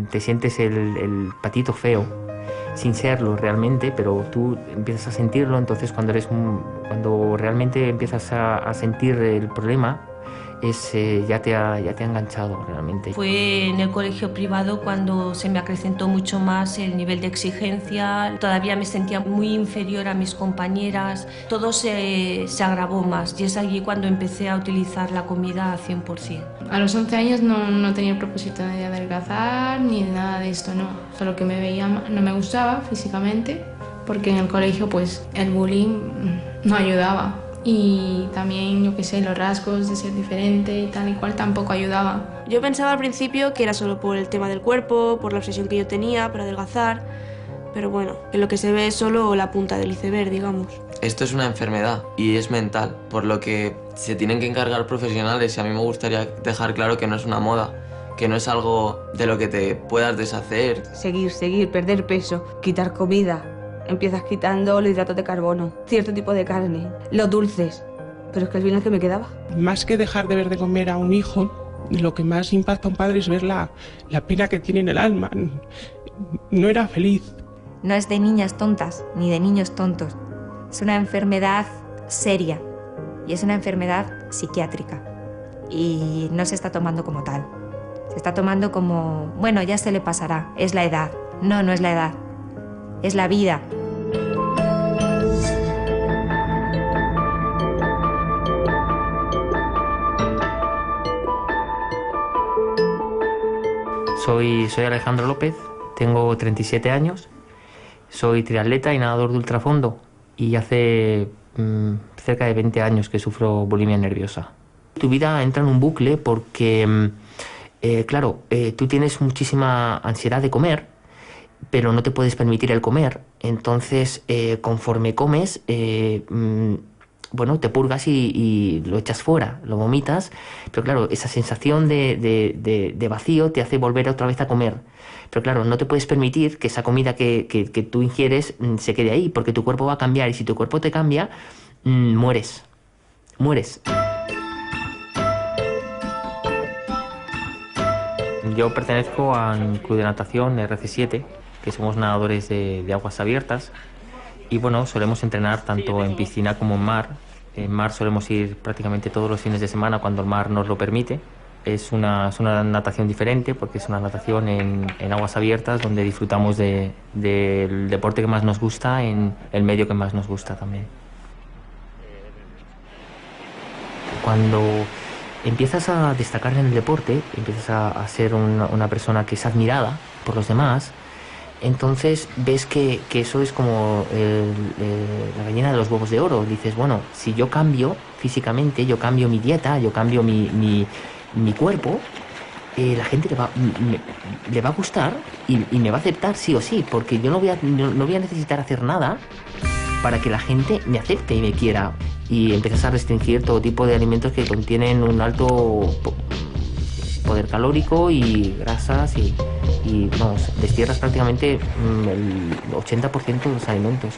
te sientes el patito feo, sin serlo realmente, pero tú empiezas a sentirlo. Entonces cuando realmente empiezas a sentir el problema, ya te ha enganchado realmente. Fue en el colegio privado cuando se me acrecentó mucho más el nivel de exigencia. Todavía me sentía muy inferior a mis compañeras. Todo se agravó más y es allí cuando empecé a utilizar la comida a 100%. A los 11 años no tenía el propósito de adelgazar ni de nada de esto, no. Solo que me veía, no me gustaba físicamente, porque en el colegio pues el bullying no ayudaba. Y también, yo qué sé, los rasgos de ser diferente y tal y cual tampoco ayudaba. Yo pensaba al principio que era solo por el tema del cuerpo, por la obsesión que yo tenía para adelgazar, pero bueno, que lo que se ve es solo la punta del iceberg, digamos. Esto es una enfermedad y es mental, por lo que se tienen que encargar profesionales, y a mí me gustaría dejar claro que no es una moda, que no es algo de lo que te puedas deshacer. Seguir, perder peso, quitar comida. Empiezas quitando los hidratos de carbono, cierto tipo de carne, los dulces. Pero es que al final, ¿qué me quedaba? Más que dejar de ver de comer a un hijo, lo que más impacta a un padre es ver la pena que tiene en el alma. No era feliz. No es de niñas tontas ni de niños tontos. Es una enfermedad seria y es una enfermedad psiquiátrica. Y no se está tomando como tal. Se está tomando como, bueno, ya se le pasará, es la edad. No, no es la edad. Es la vida. Soy Alejandro López, tengo 37 años, soy triatleta y nadador de ultrafondo y hace cerca de 20 años que sufro bulimia nerviosa. Tu vida entra en un bucle porque, claro, tú tienes muchísima ansiedad de comer, pero no te puedes permitir el comer. Entonces, conforme comes, bueno, te purgas y lo echas fuera, lo vomitas, pero claro, esa sensación de vacío te hace volver otra vez a comer. Pero claro, no te puedes permitir que esa comida que tú ingieres se quede ahí, porque tu cuerpo va a cambiar, y si tu cuerpo te cambia, mueres. Yo pertenezco al club de natación RC7, que somos nadadores de aguas abiertas, y bueno, solemos entrenar tanto en piscina como en mar. En mar solemos ir prácticamente todos los fines de semana cuando el mar nos lo permite. Es una natación diferente porque es una natación en aguas abiertas, donde disfrutamos del deporte que más nos gusta, en el medio que más nos gusta también. Cuando empiezas a destacar en el deporte, empiezas a ser una persona que es admirada por los demás, entonces ves que eso es como la gallina de los huevos de oro. Dices, bueno, si yo cambio físicamente, yo cambio mi dieta, yo cambio mi cuerpo, la gente le va a gustar y me va a aceptar sí o sí, porque yo no voy a necesitar hacer nada para que la gente me acepte y me quiera. Y empiezas a restringir todo tipo de alimentos que contienen un alto poder calórico y grasas y vamos, destierras prácticamente el 80% de los alimentos.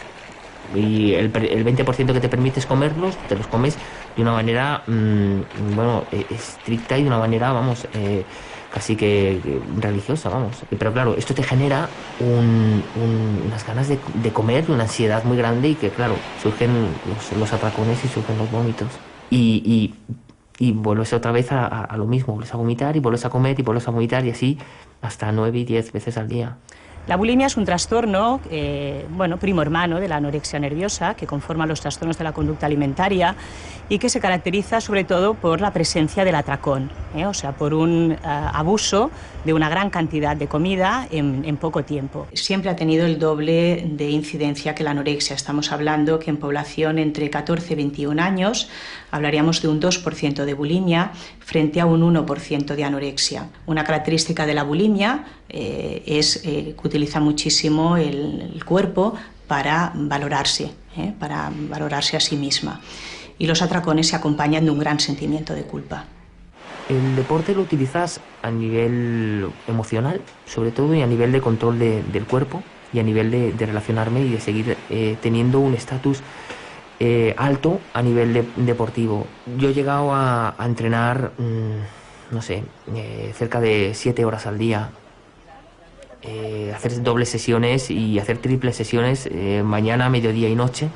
Y el 20% que te permites comerlos, te los comes de una manera bueno, estricta y de una manera, vamos, casi que religiosa, vamos. Pero claro, esto te genera unas ganas de comer, una ansiedad muy grande, y que claro, surgen los atracones y surgen los vómitos. Y vuelves otra vez a lo mismo, vuelves a vomitar y vuelves a comer y vuelves a vomitar, y así hasta 9 y 10 veces al día. La bulimia es un trastorno, bueno, primo hermano de la anorexia nerviosa, que conforma los trastornos de la conducta alimentaria y que se caracteriza sobre todo por la presencia del atracón, o sea, por un abuso de una gran cantidad de comida en poco tiempo. Siempre ha tenido el doble de incidencia que la anorexia. Estamos hablando que en población entre 14 y 21 años hablaríamos de un 2% de bulimia frente a un 1% de anorexia. Una característica de la bulimia es que utiliza muchísimo el cuerpo para valorarse a sí misma. Y los atracones se acompañan de un gran sentimiento de culpa. El deporte lo utilizas a nivel emocional, sobre todo, y a nivel de control del cuerpo, y a nivel de relacionarme y de seguir teniendo un estatus alto a nivel deportivo. Yo he llegado a entrenar, no sé, cerca de 7 horas al día, hacer dobles sesiones y hacer triples sesiones mañana, mediodía y noche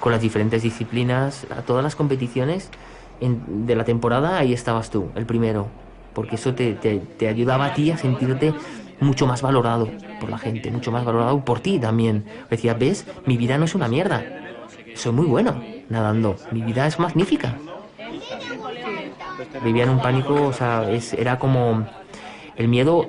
con las diferentes disciplinas. A todas las competiciones de la temporada ahí estabas tú, el primero, porque eso te ayudaba a ti a sentirte mucho más valorado por la gente, mucho más valorado por ti también. Decías, ves, mi vida no es una mierda, soy muy bueno nadando, mi vida es magnífica. Vivía en un pánico, o sea, era como... El miedo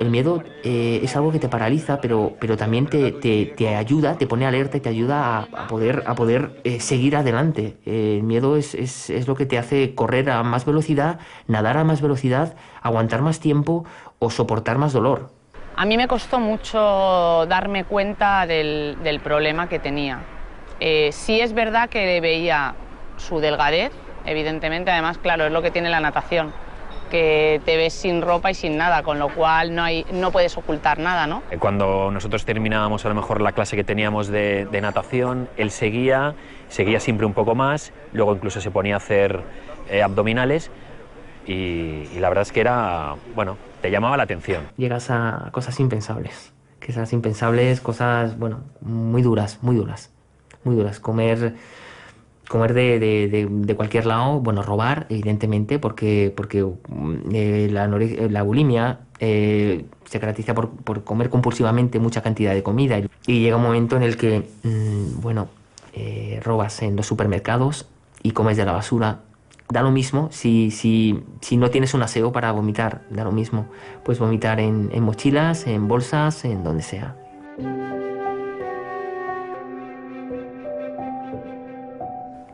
es algo que te paraliza, pero también te ayuda, te pone alerta y te ayuda a poder seguir adelante. El miedo es lo que te hace correr a más velocidad, nadar a más velocidad, aguantar más tiempo o soportar más dolor. A mí me costó mucho darme cuenta del problema que tenía. Sí es verdad que veía su delgadez, evidentemente, además, claro, es lo que tiene la natación, que te ves sin ropa y sin nada, con lo cual no puedes ocultar nada, ¿no? Cuando nosotros terminábamos a lo mejor la clase que teníamos de natación, él seguía siempre un poco más, luego incluso se ponía a hacer abdominales y la verdad es que era, bueno, te llamaba la atención. Llegas a cosas impensables, cosas, bueno, muy duras. Comer de cualquier lado, bueno, robar, evidentemente, porque la bulimia se caracteriza por comer compulsivamente mucha cantidad de comida y llega un momento en el que, robas en los supermercados y comes de la basura. Da lo mismo si no tienes un aseo para vomitar, da lo mismo. Puedes vomitar en mochilas, en bolsas, en donde sea.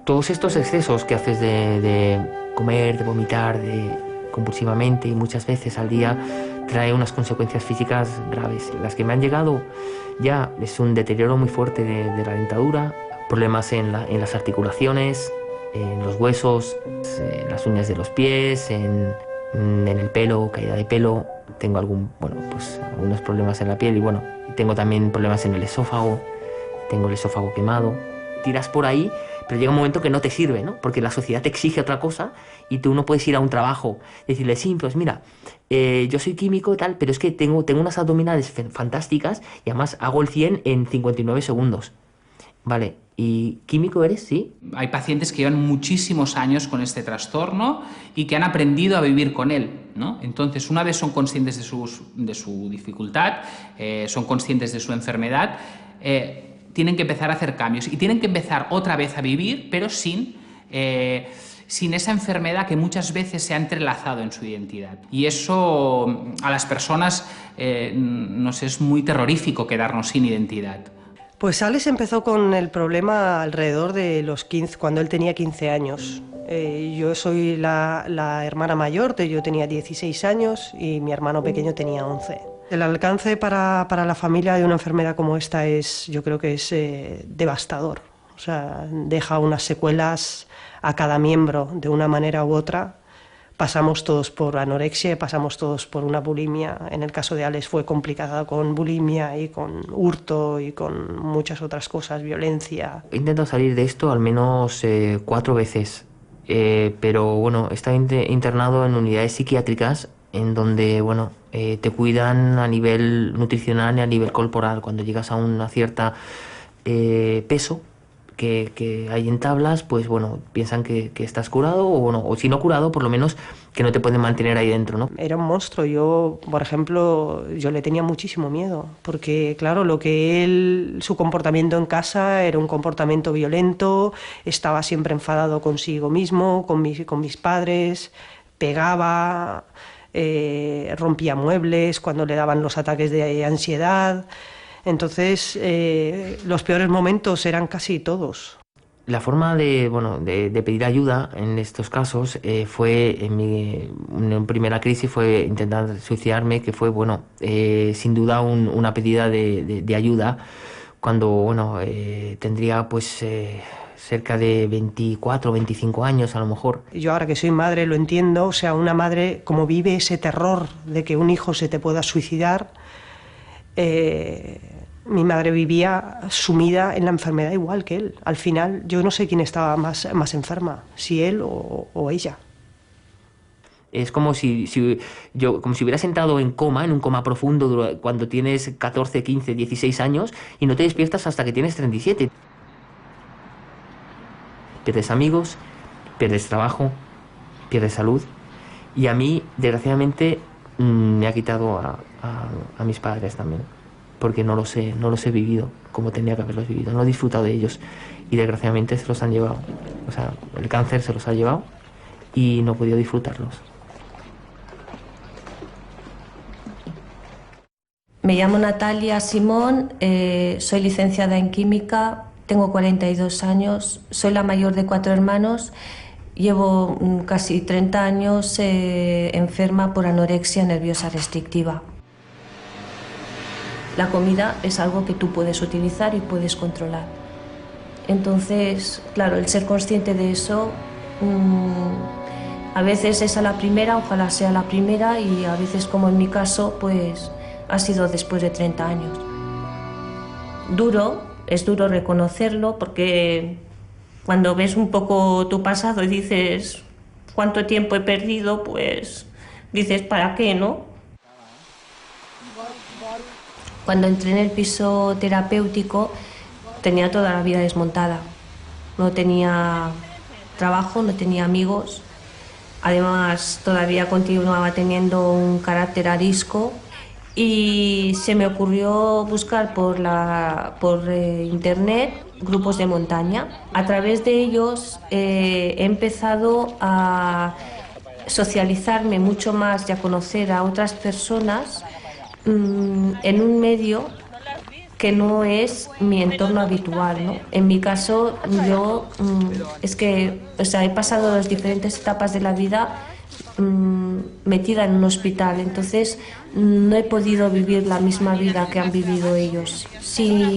Todos estos excesos que haces de comer, de vomitar, compulsivamente y muchas veces al día, trae unas consecuencias físicas graves. Las que me han llegado ya es un deterioro muy fuerte de la dentadura, problemas en las articulaciones, en los huesos, en las uñas de los pies, en el pelo, caída de pelo. Tengo algunos problemas en la piel y tengo también problemas en el esófago. Tengo el esófago quemado. Tiras por ahí, pero llega un momento que no te sirve, ¿no? Porque la sociedad te exige otra cosa y tú no puedes ir a un trabajo y decirle, sí, pues mira, yo soy químico y tal, pero es que tengo unas abdominales fantásticas y además hago el 100 en 59 segundos. Vale, ¿y químico eres? Sí. Hay pacientes que llevan muchísimos años con este trastorno y que han aprendido a vivir con él, ¿no? Entonces, una vez son conscientes de su dificultad, son conscientes de su enfermedad, tienen que empezar a hacer cambios y tienen que empezar otra vez a vivir, pero sin esa enfermedad que muchas veces se ha entrelazado en su identidad. Y eso a las personas nos es muy terrorífico quedarnos sin identidad. Pues Alex empezó con el problema alrededor de los 15, cuando él tenía 15 años. Yo soy la hermana mayor, yo tenía 16 años y mi hermano pequeño tenía 11. El alcance para la familia de una enfermedad como esta yo creo que es devastador. O sea, deja unas secuelas a cada miembro de una manera u otra. Pasamos todos por anorexia, pasamos todos por una bulimia. En el caso de Alex fue complicada con bulimia y con hurto y con muchas otras cosas, violencia. He intentado salir de esto al menos 4 veces, pero bueno, he estado internado en unidades psiquiátricas en donde, te cuidan a nivel nutricional y a nivel corporal. Cuando llegas a una cierta peso que hay en tablas, pues piensan que estás curado o si no curado, por lo menos que no te pueden mantener ahí dentro, ¿no? Era un monstruo. Yo, por ejemplo, le tenía muchísimo miedo, porque claro, su comportamiento en casa era un comportamiento violento, estaba siempre enfadado consigo mismo, con mis padres, pegaba, rompía muebles cuando le daban los ataques de ansiedad. Entonces, los peores momentos eran casi todos. La forma de pedir ayuda en estos casos fue, en primera crisis, fue intentar suicidarme, que fue, sin duda una pedida de ayuda cuando, tendría, pues, cerca de 24 o 25 años a lo mejor. Yo ahora que soy madre lo entiendo, o sea, una madre como vive ese terror de que un hijo se te pueda suicidar. Mi madre vivía sumida en la enfermedad igual que él. Al final yo no sé quién estaba más enferma, si él o ella. Es como si hubieras entrado en un coma profundo cuando tienes 14, 15, 16 años y no te despiertas hasta que tienes 37. Pierdes amigos, pierdes trabajo, pierdes salud. Y a mí, desgraciadamente, me ha quitado a mis padres también. Porque no los he vivido como tenía que haberlos vivido. No he disfrutado de ellos. Y desgraciadamente se los han llevado. O sea, el cáncer se los ha llevado y no he podido disfrutarlos. Me llamo Natalia Simón, soy licenciada en química, tengo 42 años, soy la mayor de 4 hermanos, llevo casi 30 años enferma por anorexia nerviosa restrictiva. La comida es algo que tú puedes utilizar y puedes controlar. Entonces, claro, el ser consciente de eso, a veces es a la primera, ojalá sea la primera, y a veces, como en mi caso, pues ha sido después de 30 años. Es duro reconocerlo, porque cuando ves un poco tu pasado y dices cuánto tiempo he perdido, pues dices, ¿para qué, no? Cuando entré en el piso terapéutico tenía toda la vida desmontada. No tenía trabajo, no tenía amigos. Además, todavía continuaba teniendo un carácter arisco. Y se me ocurrió buscar por internet grupos de montaña. A través de ellos he empezado a socializarme mucho más y a conocer a otras personas en un medio que no es mi entorno habitual, ¿no? En mi caso, yo he pasado las diferentes etapas de la vida metida en un hospital, entonces no he podido vivir la misma vida que han vivido ellos. Si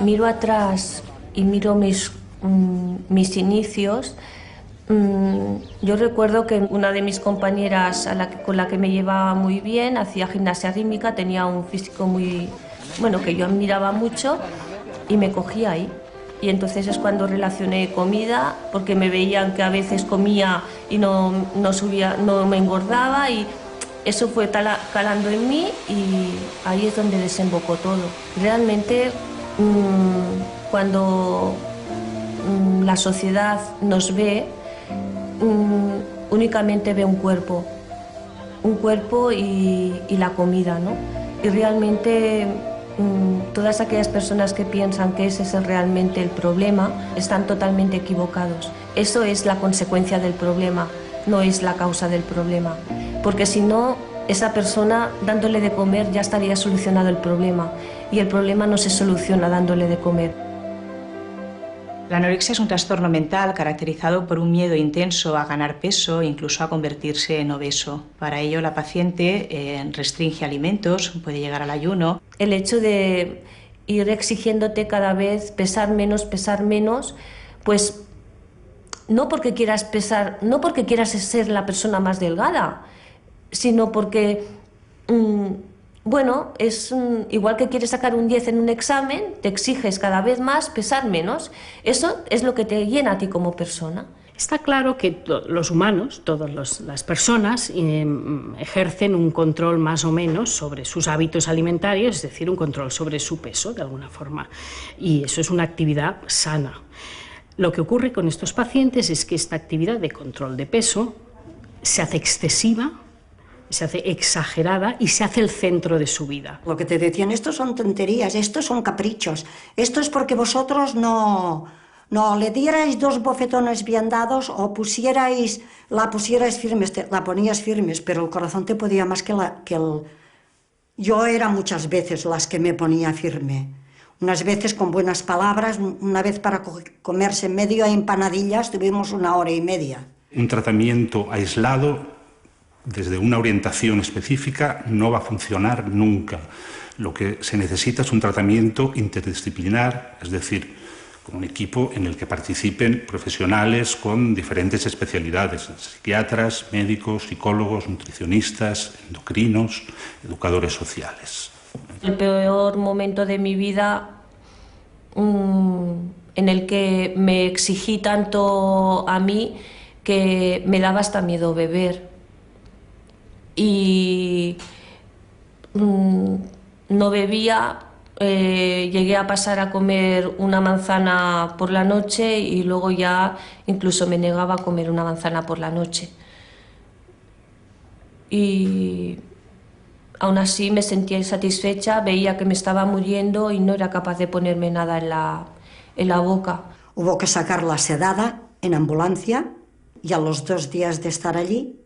miro atrás y miro mis inicios, yo recuerdo que una de mis compañeras con la que me llevaba muy bien, hacía gimnasia rítmica, tenía un físico que yo admiraba mucho y me cogía ahí. Y entonces es cuando relacioné comida, porque me veían que a veces comía y no me engordaba, y eso fue calando en mí, y ahí es donde desembocó todo. Realmente cuando la sociedad nos ve, únicamente ve un cuerpo y la comida, ¿no? Y realmente todas aquellas personas que piensan que ese es realmente el problema están totalmente equivocados. Eso es la consecuencia del problema, no es la causa del problema. Porque si no, esa persona dándole de comer ya estaría solucionado el problema, y el problema no se soluciona dándole de comer. La anorexia es un trastorno mental caracterizado por un miedo intenso a ganar peso, incluso a convertirse en obeso. Para ello, la paciente restringe alimentos, puede llegar al ayuno. El hecho de ir exigiéndote cada vez pesar menos, pues no porque quieras ser la persona más delgada, sino porque es igual que quieres sacar un 10 en un examen, te exiges cada vez más pesar menos. Eso es lo que te llena a ti como persona. Está claro que los humanos, todas las personas, ejercen un control más o menos sobre sus hábitos alimentarios, es decir, un control sobre su peso, de alguna forma. Y eso es una actividad sana. Lo que ocurre con estos pacientes es que esta actividad de control de peso se hace excesiva, se hace exagerada y se hace el centro de su vida. Lo que te decían, estos son tonterías, estos son caprichos, esto es porque vosotros no le dierais 2 bofetones bien dados o la pusierais firmes, la ponías firmes, pero el corazón te podía más que el... Yo era muchas veces las que me ponía firme. Unas veces con buenas palabras, una vez para comerse medio empanadillas tuvimos 1 hora y media. Un tratamiento aislado desde una orientación específica no va a funcionar nunca. Lo que se necesita es un tratamiento interdisciplinar, es decir, con un equipo en el que participen profesionales con diferentes especialidades, psiquiatras, médicos, psicólogos, nutricionistas, endocrinos, educadores sociales. El peor momento de mi vida, en el que me exigí tanto a mí que me daba hasta miedo beber. y no bebía. Llegué a pasar a comer una manzana por la noche y luego ya incluso me negaba a comer una manzana por la noche. Y aún así me sentía insatisfecha, veía que me estaba muriendo y no era capaz de ponerme nada en la boca. Hubo que sacarla sedada en ambulancia y a los 2 días de estar allí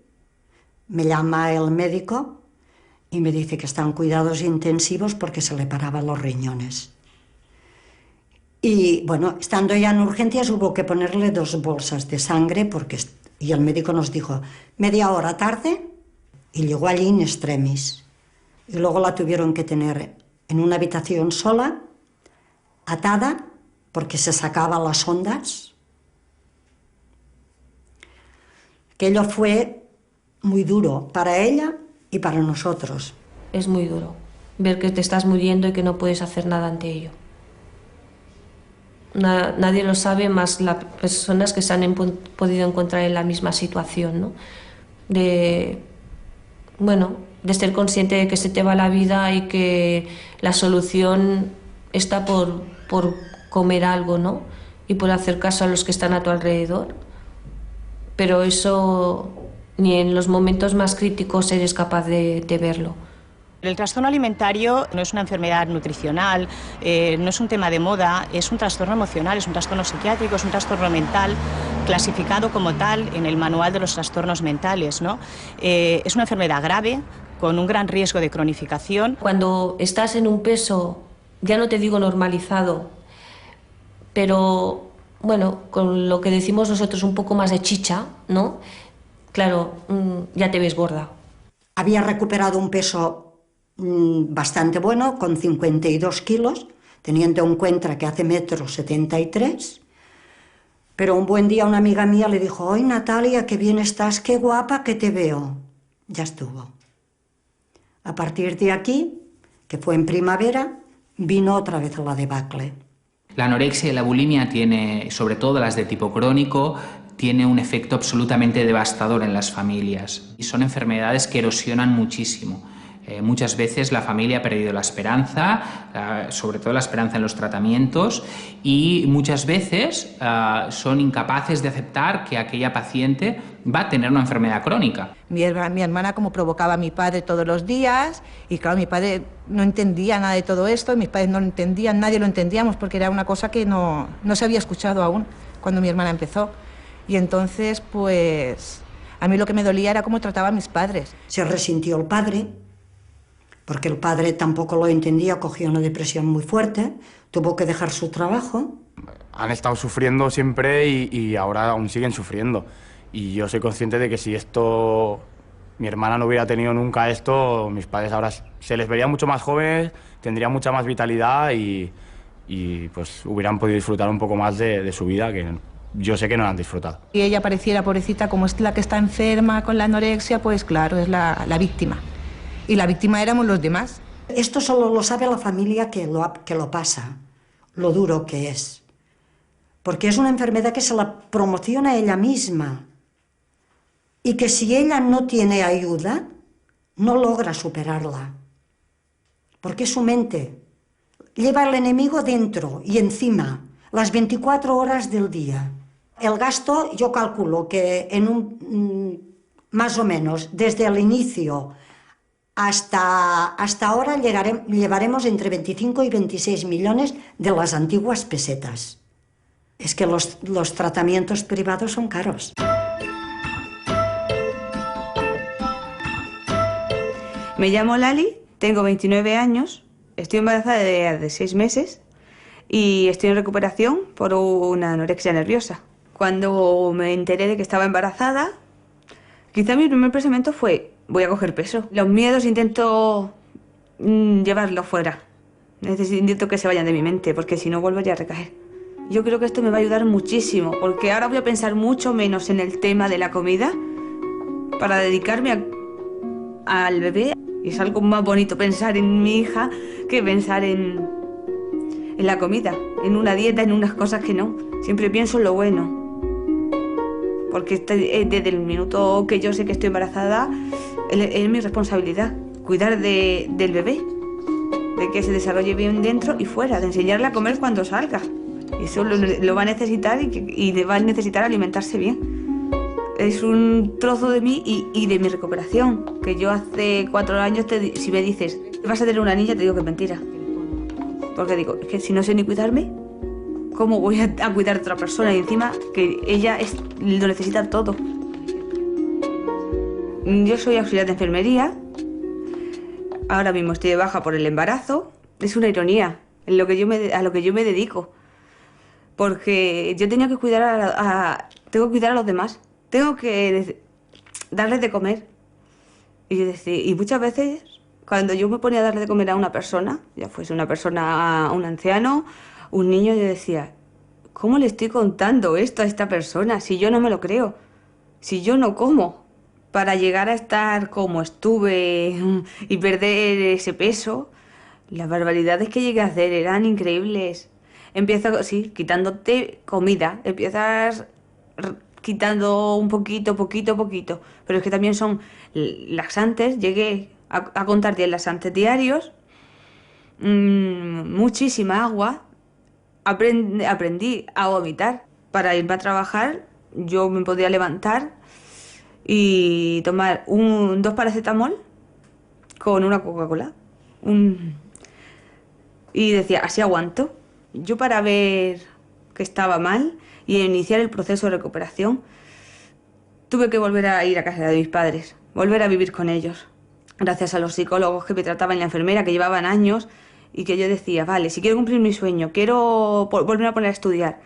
me llama el médico y me dice que está en cuidados intensivos porque se le paraban los riñones. Y bueno, estando ya en urgencias hubo que ponerle 2 bolsas de sangre y el médico nos dijo media hora tarde y llegó allí in extremis. Y luego la tuvieron que tener en una habitación sola, atada, porque se sacaba las ondas. Aquello fue muy duro para ella y para nosotros. Es muy duro ver que te estás muriendo y que no puedes hacer nada ante ello. Nadie lo sabe más las personas que se han podido encontrar en la misma situación, ¿no? De ser consciente de que se te va la vida y que la solución está por comer algo, ¿no? Y por hacer caso a los que están a tu alrededor. Pero eso ni en los momentos más críticos eres capaz de verlo. El trastorno alimentario no es una enfermedad nutricional, no es un tema de moda, es un trastorno emocional, es un trastorno psiquiátrico, es un trastorno mental, clasificado como tal en el manual de los trastornos mentales, ¿no? Es una enfermedad grave, con un gran riesgo de cronificación. Cuando estás en un peso, ya no te digo normalizado, pero bueno, con lo que decimos nosotros un poco más de chicha, ¿no? Claro, ya te ves gorda. Había recuperado un peso bastante bueno, con 52 kilos, teniendo en cuenta que hace 1,73 m. Pero un buen día una amiga mía le dijo: ¡ay, Natalia, qué bien estás, qué guapa que te veo! Ya estuvo. A partir de aquí, que fue en primavera, vino otra vez la debacle. La anorexia y la bulimia tiene, sobre todo las de tipo crónico, tiene un efecto absolutamente devastador en las familias. Y son enfermedades que erosionan muchísimo. Muchas veces la familia ha perdido la esperanza, sobre todo la esperanza en los tratamientos, y muchas veces son incapaces de aceptar que aquella paciente va a tener una enfermedad crónica. Mi hermana como provocaba a mi padre todos los días, y claro, mi padre no entendía nada de todo esto, mis padres no lo entendían, nadie lo entendíamos, porque era una cosa que no se había escuchado aún cuando mi hermana empezó. Y entonces, pues, a mí lo que me dolía era cómo trataba a mis padres. Se resintió el padre, porque el padre tampoco lo entendía, cogió una depresión muy fuerte, tuvo que dejar su trabajo. Han estado sufriendo siempre y ahora aún siguen sufriendo. Y yo soy consciente de que si mi hermana no hubiera tenido nunca esto, mis padres ahora se les vería mucho más jóvenes, tendrían mucha más vitalidad y pues hubieran podido disfrutar un poco más de su vida, que yo sé que no la han disfrutado. Y ella pareciera, pobrecita, como es la que está enferma con la anorexia, pues claro, es la víctima. Y la víctima éramos los demás. Esto solo lo sabe la familia que lo pasa, lo duro que es. Porque es una enfermedad que se la promociona ella misma. Y que si ella no tiene ayuda, no logra superarla. Porque es su mente. Lleva al enemigo dentro y encima, las 24 horas del día. El gasto, yo calculo que más o menos, desde el inicio hasta ahora llevaremos entre 25 y 26 millones de las antiguas pesetas. Es que los tratamientos privados son caros. Me llamo Lali, tengo 29 años, estoy embarazada de 6 meses y estoy en recuperación por una anorexia nerviosa. Cuando me enteré de que estaba embarazada, quizá mi primer pensamiento fue: voy a coger peso. Los miedos intento llevarlos fuera. Intento que se vayan de mi mente, porque si no volvería a recaer. Yo creo que esto me va a ayudar muchísimo, porque ahora voy a pensar mucho menos en el tema de la comida para dedicarme al bebé. Y es algo más bonito pensar en mi hija que pensar en la comida, en una dieta, en unas cosas que no. Siempre pienso en lo bueno. Porque desde el minuto que yo sé que estoy embarazada, es mi responsabilidad, cuidar del bebé, de que se desarrolle bien dentro y fuera, de enseñarle a comer cuando salga. Eso lo va a necesitar y va a necesitar alimentarse bien. Es un trozo de mí y de mi recuperación, que yo hace 4 años, si me dices, vas a tener una niña, te digo que es mentira. Porque digo, es que si no sé ni cuidarme, ¿cómo voy a cuidar de otra persona? Y encima que ella lo necesita todo. Yo soy auxiliar de enfermería. Ahora mismo estoy de baja por el embarazo. Es una ironía a lo que yo me dedico. Porque yo tengo que cuidar a los demás. Tengo que darles de comer. Y muchas veces, cuando yo me ponía a darle de comer a una persona, ya fuese una persona, un anciano, un niño, yo decía, ¿cómo le estoy contando esto a esta persona si yo no me lo creo? Si yo no como. Para llegar a estar como estuve y perder ese peso, las barbaridades que llegué a hacer eran increíbles. Empiezas, sí, quitándote comida, empiezas quitando un poquito, pero es que también son laxantes. Llegué a contar 10 laxantes diarios, muchísima agua, aprendí a vomitar. Para irme a trabajar yo me podía levantar y tomar 2 paracetamol con una Coca-Cola. Y decía, así aguanto. Yo, para ver que estaba mal y iniciar el proceso de recuperación, tuve que volver a ir a casa de mis padres, volver a vivir con ellos. Gracias a los psicólogos que me trataban, la enfermera, que llevaban años, y que yo decía, vale, si quiero cumplir mi sueño, quiero volver a poner a estudiar,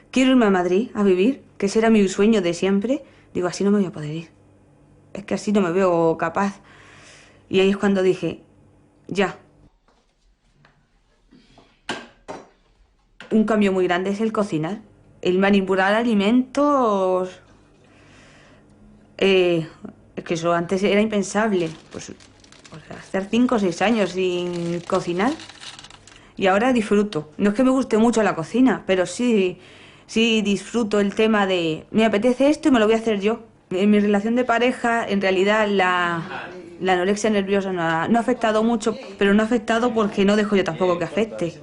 quiero irme a Madrid a vivir, que ese era mi sueño de siempre, digo, así no me voy a poder ir. Es que así no me veo capaz. Y ahí es cuando dije, ya. Un cambio muy grande es el cocinar. El manipular alimentos. Es que eso antes era impensable. Pues hacer 5 o 6 años sin cocinar. Y ahora disfruto. No es que me guste mucho la cocina, pero sí disfruto el tema de me apetece esto y me lo voy a hacer yo. En mi relación de pareja, en realidad, la anorexia nerviosa no ha afectado mucho, pero no ha afectado porque no dejo yo tampoco que afecte.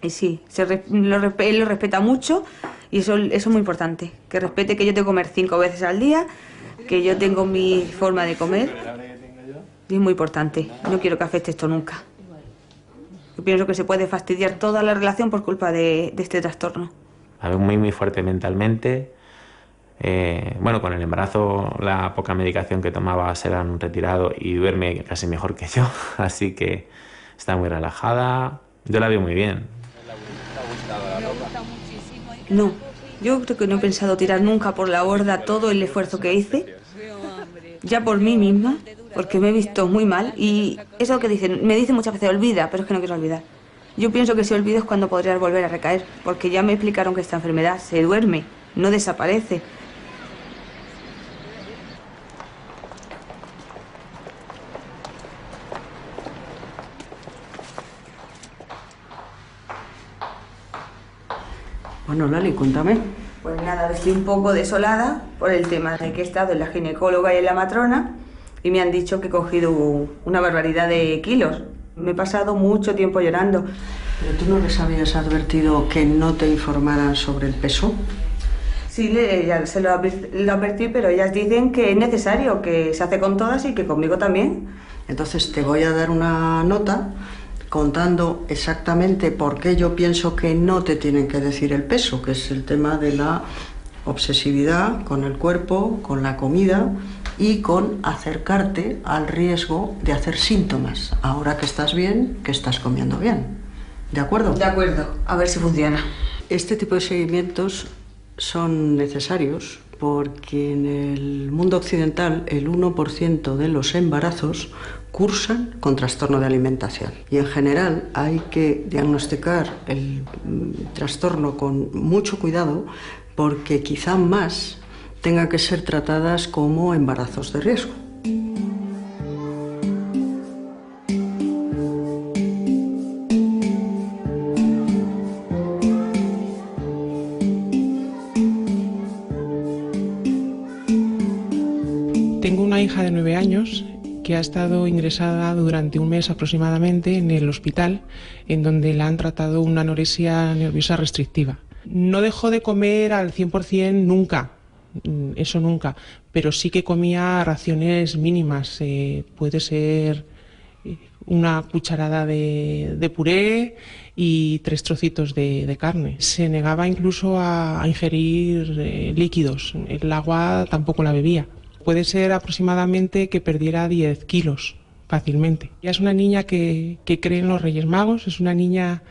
Y sí, él lo respeta mucho y eso es muy importante. Que respete que yo tengo que comer 5 veces al día, que yo tengo mi forma de comer. Y es muy importante. No quiero que afecte esto nunca. Yo pienso que se puede fastidiar toda la relación por culpa de este trastorno. A ver, muy fuerte mentalmente. Bueno, con el embarazo la poca medicación que tomaba se la han retirado y duerme casi mejor que yo, así que está muy relajada. Yo la veo muy bien. No, yo creo que no he pensado tirar nunca por la borda todo el esfuerzo que hice, ya por mí misma, porque me he visto muy mal y eso que me dicen muchas veces, olvida, pero es que no quiero olvidar. Yo pienso que si olvido es cuando podrías volver a recaer, porque ya me explicaron que esta enfermedad se duerme, no desaparece. Bueno, Lali, cuéntame. Pues nada, estoy un poco desolada por el tema de que he estado en la ginecóloga y en la matrona y me han dicho que he cogido una barbaridad de kilos. Me he pasado mucho tiempo llorando. ¿Pero tú no les habías advertido que no te informaran sobre el peso? Sí, ya se lo advertí, pero ellas dicen que es necesario, que se hace con todas y que conmigo también. Entonces te voy a dar una nota contando exactamente por qué yo pienso que no te tienen que decir el peso, que es el tema de la obsesividad con el cuerpo, con la comida y con acercarte al riesgo de hacer síntomas. Ahora que estás bien, que estás comiendo bien. ¿De acuerdo? De acuerdo. A ver si funciona. Este tipo de seguimientos son necesarios porque en el mundo occidental el 1% de los embarazos cursan con trastorno de alimentación. Y en general hay que diagnosticar el trastorno con mucho cuidado porque quizá más tengan que ser tratadas como embarazos de riesgo. de 9 años que ha estado ingresada durante un mes aproximadamente en el hospital, en donde la han tratado una anorexia nerviosa restrictiva. No dejó de comer al 100% nunca, eso nunca, pero sí que comía raciones mínimas. Puede ser una cucharada de puré y 3 trocitos de carne. Se negaba incluso a ingerir líquidos, el agua tampoco la bebía. Puede ser aproximadamente que perdiera 10 kilos fácilmente. Ella es una niña que cree en los Reyes Magos, es una niña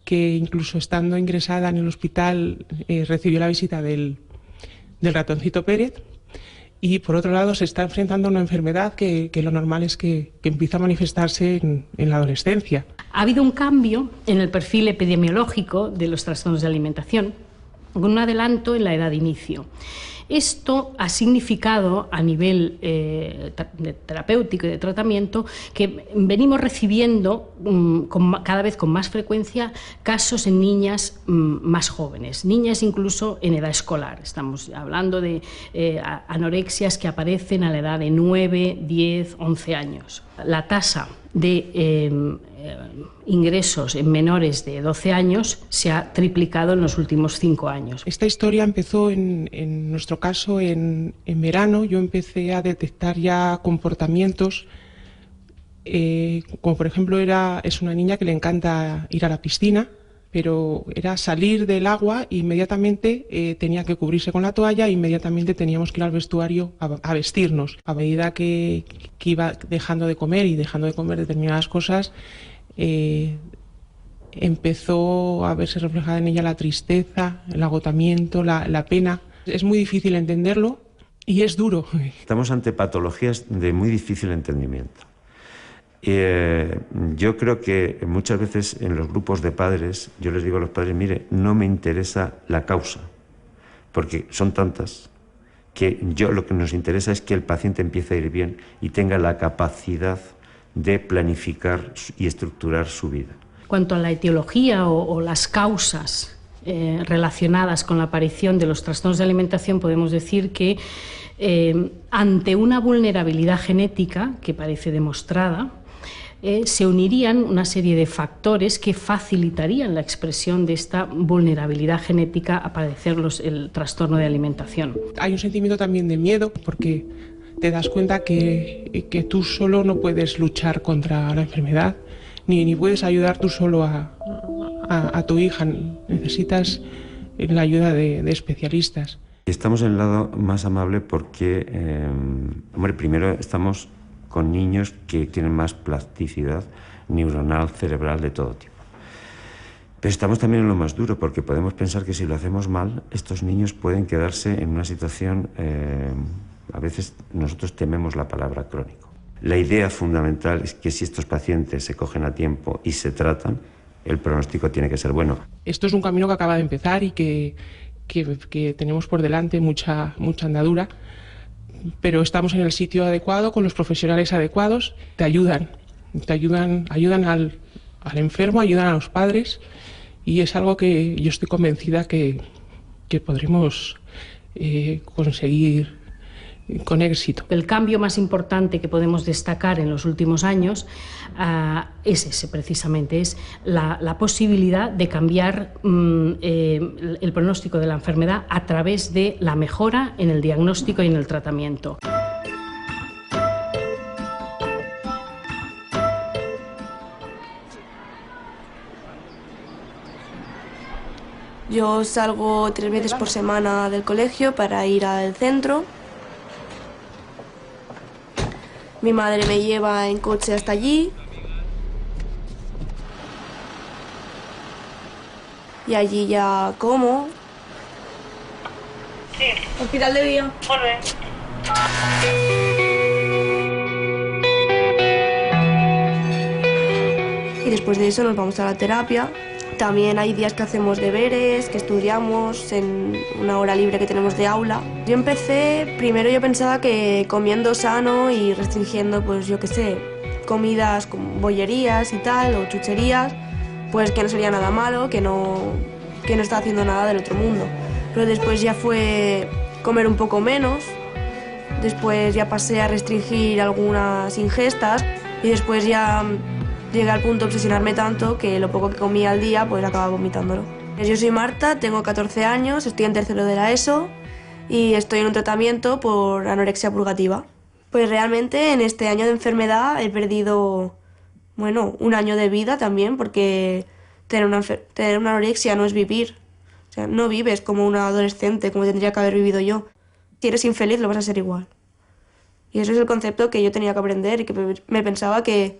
que incluso estando ingresada en el hospital recibió la visita del ratoncito Pérez, y por otro lado se está enfrentando a una enfermedad que lo normal es que empieza a manifestarse en la adolescencia. Ha habido un cambio en el perfil epidemiológico de los trastornos de alimentación, con un adelanto en la edad de inicio. Esto ha significado a nivel terapéutico y de tratamiento que venimos recibiendo cada vez con más frecuencia casos en niñas más jóvenes, niñas incluso en edad escolar. Estamos hablando de anorexias que aparecen a la edad de 9, 10, 11 años. La tasa de ingresos en menores de 12 años se ha triplicado en los últimos 5 años. Esta historia empezó en nuestro caso en verano. Yo empecé a detectar ya comportamientos, como por ejemplo es una niña que le encanta ir a la piscina, pero era salir del agua e inmediatamente tenía que cubrirse con la toalla e inmediatamente teníamos que ir al vestuario a vestirnos. A medida que iba dejando de comer determinadas cosas, empezó a verse reflejada en ella la tristeza, el agotamiento, la pena. Es muy difícil entenderlo y es duro. Estamos ante patologías de muy difícil entendimiento. Yo creo que muchas veces en los grupos de padres, yo les digo a los padres, mire, no me interesa la causa, porque son tantas, que lo que nos interesa es que el paciente empiece a ir bien y tenga la capacidad de planificar y estructurar su vida. Cuanto a la etiología o las causas relacionadas con la aparición de los trastornos de alimentación, podemos decir que ante una vulnerabilidad genética que parece demostrada, se unirían una serie de factores que facilitarían la expresión de esta vulnerabilidad genética a padecer el trastorno de alimentación. Hay un sentimiento también de miedo porque te das cuenta que tú solo no puedes luchar contra la enfermedad, ni puedes ayudar tú solo a tu hija. Necesitas la ayuda de especialistas. Estamos en el lado más amable porque, primero estamos con niños que tienen más plasticidad neuronal, cerebral, de todo tipo. Pero estamos también en lo más duro, porque podemos pensar que si lo hacemos mal, estos niños pueden quedarse en una situación, a veces nosotros tememos la palabra crónico. La idea fundamental es que si estos pacientes se cogen a tiempo y se tratan, el pronóstico tiene que ser bueno. Esto es un camino que acaba de empezar y que tenemos por delante mucha andadura, pero estamos en el sitio adecuado, con los profesionales adecuados. Te ayudan al enfermo, ayudan a los padres, y es algo que yo estoy convencida que podremos conseguir con éxito. El cambio más importante que podemos destacar en los últimos años es ese, precisamente, es la posibilidad de cambiar el pronóstico de la enfermedad a través de la mejora en el diagnóstico y en el tratamiento. Yo salgo 3 veces por semana del colegio para ir al centro. Mi madre me lleva en coche hasta allí. Y allí ya como. Sí. Hospital de día. Molt bé. Y después de eso nos vamos a la terapia. También hay días que hacemos deberes, que estudiamos en una hora libre que tenemos de aula. Yo pensaba que comiendo sano y restringiendo, pues yo qué sé, comidas con bollerías y tal, o chucherías, pues que no sería nada malo, que no está haciendo nada del otro mundo. Pero después ya fue comer un poco menos después ya pasé a restringir algunas ingestas y después ya llegué al punto de obsesionarme tanto que lo poco que comía al día pues acababa vomitándolo. Yo soy Marta, tengo 14 años, estoy en tercero de la ESO y estoy en un tratamiento por anorexia purgativa. Pues realmente en este año de enfermedad he perdido, bueno, un año de vida también, porque tener una anorexia no es vivir. O sea, no vives como una adolescente, como tendría que haber vivido yo. Si eres infeliz lo vas a ser igual. Y eso es el concepto que yo tenía que aprender y que me pensaba que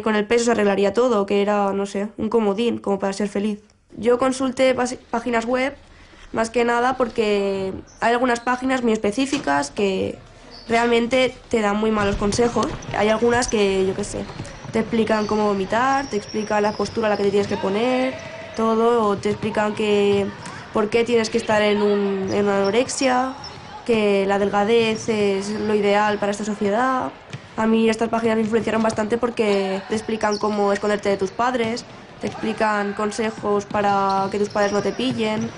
con el peso se arreglaría todo, que era, no sé, un comodín como para ser feliz. Yo consulté páginas web más que nada porque hay algunas páginas muy específicas que realmente te dan muy malos consejos. Hay algunas que, yo qué sé, te explican cómo vomitar, te explican la postura a la que te tienes que poner, todo, o te explican por qué tienes que estar en una anorexia, que la delgadez es lo ideal para esta sociedad. A mí estas páginas me influenciaron bastante porque te explican cómo esconderte de tus padres, te explican consejos para que tus padres no te pillen.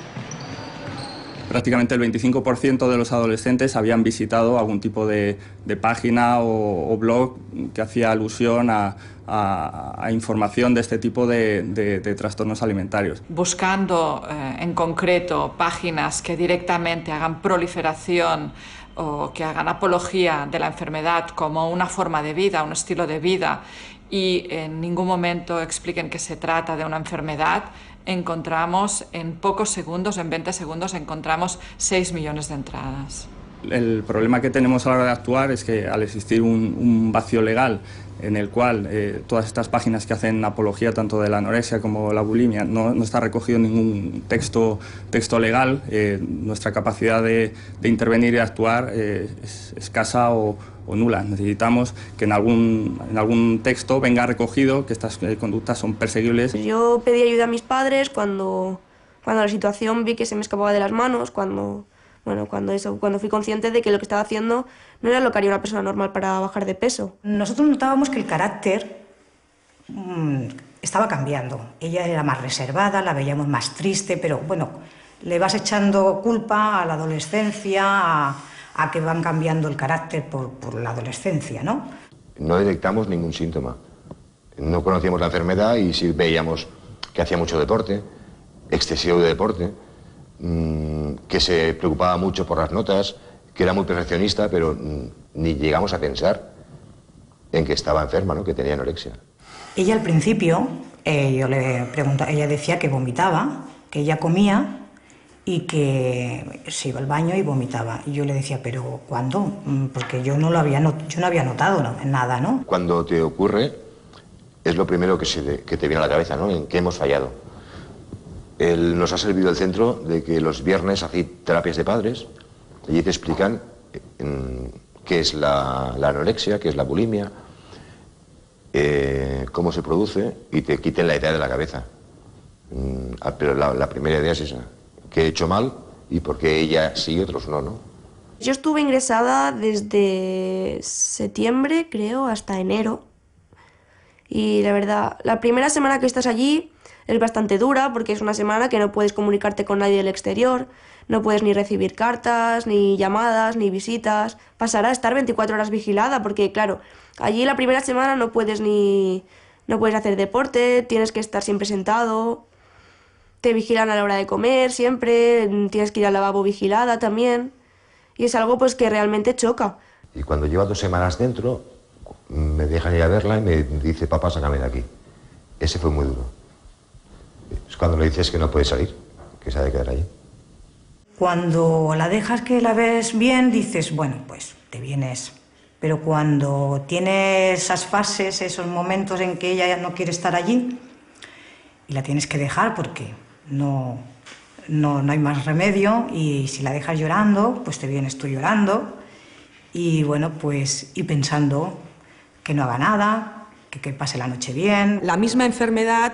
Prácticamente el 25% de los adolescentes habían visitado algún tipo de página o blog que hacía alusión a información de este tipo de trastornos alimentarios. Buscando en concreto páginas que directamente hagan proliferación o que hagan apología de la enfermedad como una forma de vida, un estilo de vida, y en ningún momento expliquen que se trata de una enfermedad, encontramos en pocos segundos, en 20 segundos, encontramos 6 millones de entradas. El problema que tenemos a la hora de actuar es que al existir un vacío legal en el cual todas estas páginas que hacen apología tanto de la anorexia como la bulimia no está recogido en ningún texto legal, nuestra capacidad de intervenir y actuar es escasa o nula. Necesitamos que en algún texto venga recogido que estas conductas son perseguibles. Yo pedí ayuda a mis padres cuando la situación vi que se me escapaba de las manos, cuando fui consciente de que lo que estaba haciendo no era lo que haría una persona normal para bajar de peso. Nosotros notábamos que el carácter estaba cambiando. Ella era más reservada, la veíamos más triste, pero bueno, le vas echando culpa a la adolescencia, a que van cambiando el carácter por la adolescencia, ¿no? No detectamos ningún síntoma. No conocíamos la enfermedad y sí veíamos que hacía mucho deporte, excesivo de deporte, que se preocupaba mucho por las notas, que era muy perfeccionista, pero ni llegamos a pensar en que estaba enferma, ¿no? Que tenía anorexia. Ella al principio, yo le preguntaba, ella decía que vomitaba, que ella comía y que se iba al baño y vomitaba. Y yo le decía, ¿pero cuándo? Porque yo no había notado nada, ¿no? Cuando te ocurre, es lo primero que te viene a la cabeza, ¿no? En qué hemos fallado. Nos ha servido el centro de que los viernes hacéis terapias de padres y allí te explican qué es la anorexia, qué es la bulimia, cómo se produce y te quiten la idea de la cabeza. Pero la primera idea es esa, qué he hecho mal y por qué ella sí y otros no, ¿no? Yo estuve ingresada desde septiembre, creo, hasta enero. Y la verdad, la primera semana que estás allí es bastante dura porque es una semana que no puedes comunicarte con nadie del exterior, no puedes ni recibir cartas, ni llamadas, ni visitas. Pasará a estar 24 horas vigilada porque, claro, allí la primera semana no puedes hacer deporte, tienes que estar siempre sentado, te vigilan a la hora de comer siempre, tienes que ir al lavabo vigilada también. Y es algo pues que realmente choca. Y cuando lleva 2 semanas dentro, me dejan ir a verla y me dice, papá, sácame de aquí. Ese fue muy duro. Es cuando le dices que no puede salir, que se ha de quedar allí. Cuando la dejas que la ves bien, dices, bueno, pues te vienes. Pero cuando tiene esas fases, esos momentos en que ella ya no quiere estar allí, y la tienes que dejar porque no hay más remedio, y si la dejas llorando, pues te vienes tú llorando, y bueno, pues y pensando que no haga nada, que pase la noche bien. La misma enfermedad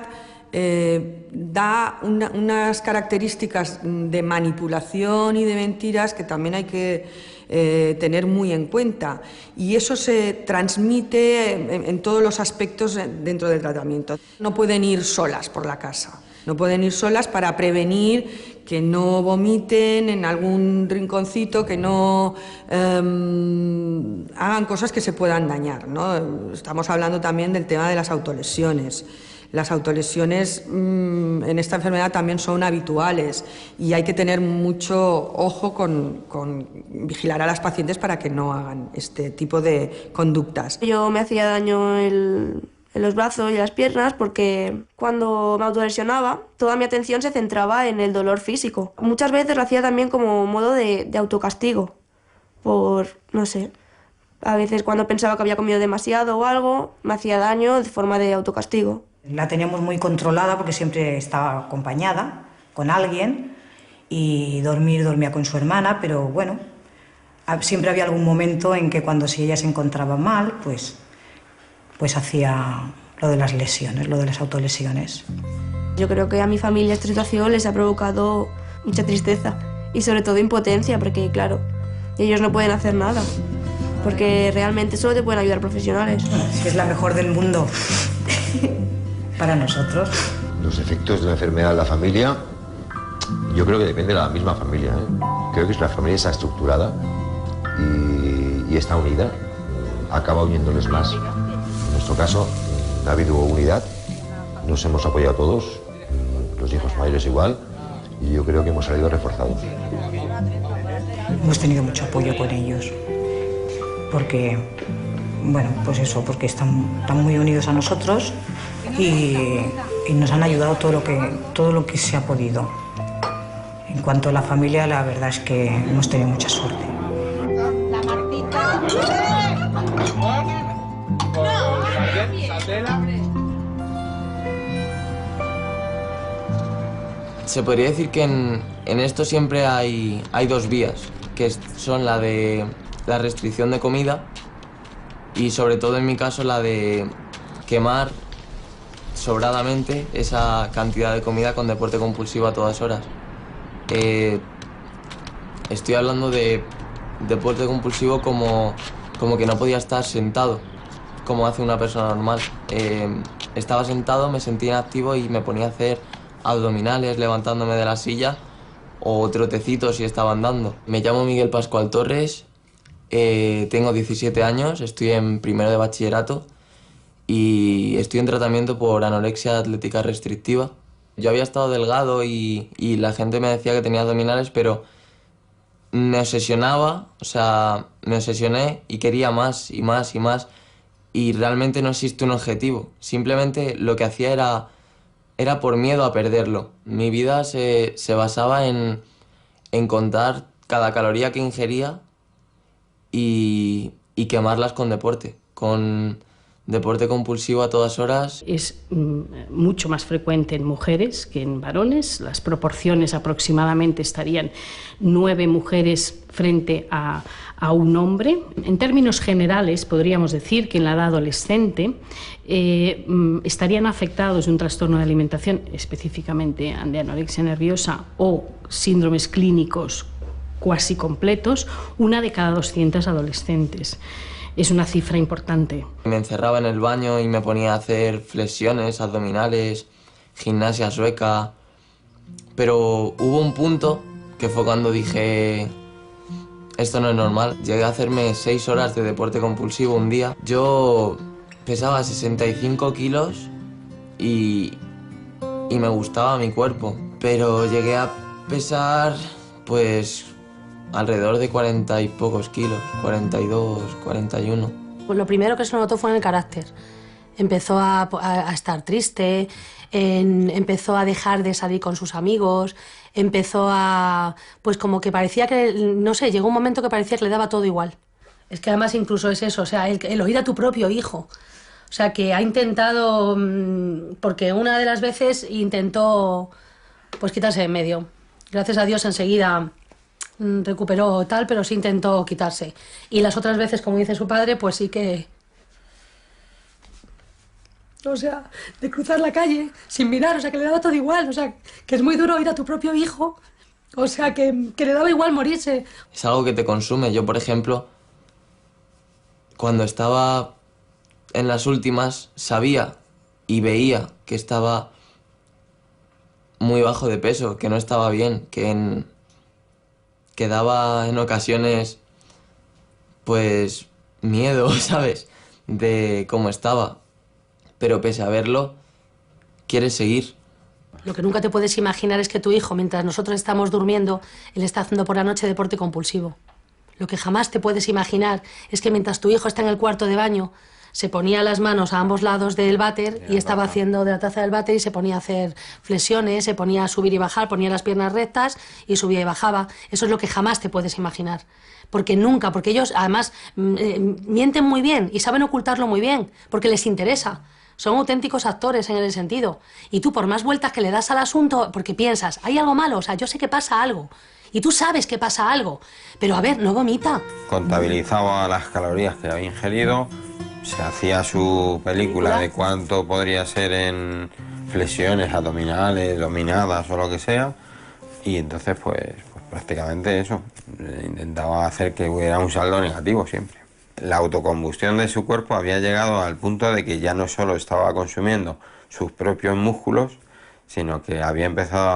da unas características de manipulación y de mentiras que también hay que tener muy en cuenta, y eso se transmite en todos los aspectos dentro del tratamiento. No pueden ir solas por la casa, no pueden ir solas para prevenir que no vomiten en algún rinconcito, que no hagan cosas que se puedan dañar, ¿no? Estamos hablando también del tema de las autolesiones. Las autolesiones en esta enfermedad también son habituales y hay que tener mucho ojo con vigilar a las pacientes para que no hagan este tipo de conductas. Yo me hacía daño en los brazos y las piernas porque cuando me autolesionaba toda mi atención se centraba en el dolor físico. Muchas veces lo hacía también como modo de autocastigo, por, no sé, a veces cuando pensaba que había comido demasiado o algo me hacía daño de forma de autocastigo. La teníamos muy controlada porque siempre estaba acompañada con alguien y dormía con su hermana, pero bueno, siempre había algún momento en que cuando si ella se encontraba mal, pues hacía lo de las lesiones, lo de las autolesiones. Yo creo que a mi familia esta situación les ha provocado mucha tristeza y sobre todo impotencia porque, claro, ellos no pueden hacer nada porque realmente solo te pueden ayudar profesionales. Es la mejor del mundo para nosotros. Los efectos de la enfermedad en la familia, yo creo que depende de la misma familia, ¿eh? Creo que la familia está estructurada y está unida, acaba uniéndoles más. En nuestro caso ha habido unidad, nos hemos apoyado todos, los hijos mayores igual, y yo creo que hemos salido reforzados. Hemos tenido mucho apoyo con ellos, porque, bueno, pues eso, porque están muy unidos a nosotros y nos han ayudado todo lo que se ha podido. En cuanto a la familia, la verdad es que hemos tenido mucha suerte. Se podría decir que en esto siempre hay dos vías, que son la de la restricción de comida y sobre todo en mi caso la de quemar sobradamente esa cantidad de comida con deporte compulsivo a todas horas. Estoy hablando de deporte compulsivo como que no podía estar sentado, como hace una persona normal. Estaba sentado, me sentía inactivo y me ponía a hacer abdominales levantándome de la silla o trotecitos si estaba andando. Me llamo Miguel Pascual Torres, tengo 17 años, estoy en primero de bachillerato y estoy en tratamiento por anorexia atlética restrictiva. Yo había estado delgado y la gente me decía que tenía abdominales, pero me obsesionaba, me obsesioné y quería más y más y más y realmente no existe un objetivo. Simplemente lo que hacía era por miedo a perderlo. Mi vida se basaba en contar cada caloría que ingería y quemarlas con deporte, con deporte compulsivo a todas horas. Es mucho más frecuente en mujeres que en varones. Las proporciones aproximadamente estarían 9 mujeres frente a un hombre. En términos generales, podríamos decir que en la edad adolescente estarían afectados de un trastorno de alimentación, específicamente de anorexia nerviosa o síndromes clínicos cuasi completos, 1 de cada 200 adolescentes. Es una cifra importante. Me encerraba en el baño y me ponía a hacer flexiones, abdominales, gimnasia sueca. Pero hubo un punto que fue cuando dije, esto no es normal. Llegué a hacerme 6 horas de deporte compulsivo un día. Yo pesaba 65 kilos y me gustaba mi cuerpo. Pero llegué a pesar, pues, alrededor de 40 y pocos kilos, 42, 41. Pues lo primero que se notó fue en el carácter. Empezó a estar triste, empezó a dejar de salir con sus amigos, empezó a... pues como que parecía que, no sé, llegó un momento que parecía que le daba todo igual. Es que además incluso es eso, o sea, el oír a tu propio hijo. O sea, que ha intentado, porque una de las veces intentó pues quitarse de en medio. Gracias a Dios enseguida recuperó tal, pero sí intentó quitarse. Y las otras veces, como dice su padre, pues sí que... O sea, de cruzar la calle sin mirar, o sea, que le daba todo igual, o sea, que es muy duro oír a tu propio hijo, o sea, que le daba igual morirse. Es algo que te consume. Yo, por ejemplo, cuando estaba en las últimas, sabía y veía que estaba muy bajo de peso, que no estaba bien, que daba en ocasiones pues miedo, ¿sabes?, de cómo estaba. Pero pese a verlo, quieres seguir. Lo que nunca te puedes imaginar es que tu hijo, mientras nosotros estamos durmiendo, él está haciendo por la noche deporte compulsivo. Lo que jamás te puedes imaginar es que mientras tu hijo está en el cuarto de baño, se ponía las manos a ambos lados del váter y estaba haciendo de la taza del váter y se ponía a hacer flexiones, se ponía a subir y bajar, ponía las piernas rectas y subía y bajaba. Eso es lo que jamás te puedes imaginar. Porque nunca, porque ellos además mienten muy bien y saben ocultarlo muy bien, porque les interesa. Son auténticos actores en el sentido. Y tú, por más vueltas que le das al asunto, porque piensas, hay algo malo, o sea, yo sé que pasa algo. Y tú sabes que pasa algo. Pero a ver, no vomita. Contabilizaba las calorías que había ingerido, se hacía su película de cuánto podría ser en flexiones abdominales, dominadas o lo que sea. Y entonces, pues prácticamente eso. Intentaba hacer que hubiera un saldo negativo siempre. La autocombustión de su cuerpo había llegado al punto de que ya no solo estaba consumiendo sus propios músculos, sino que había empezado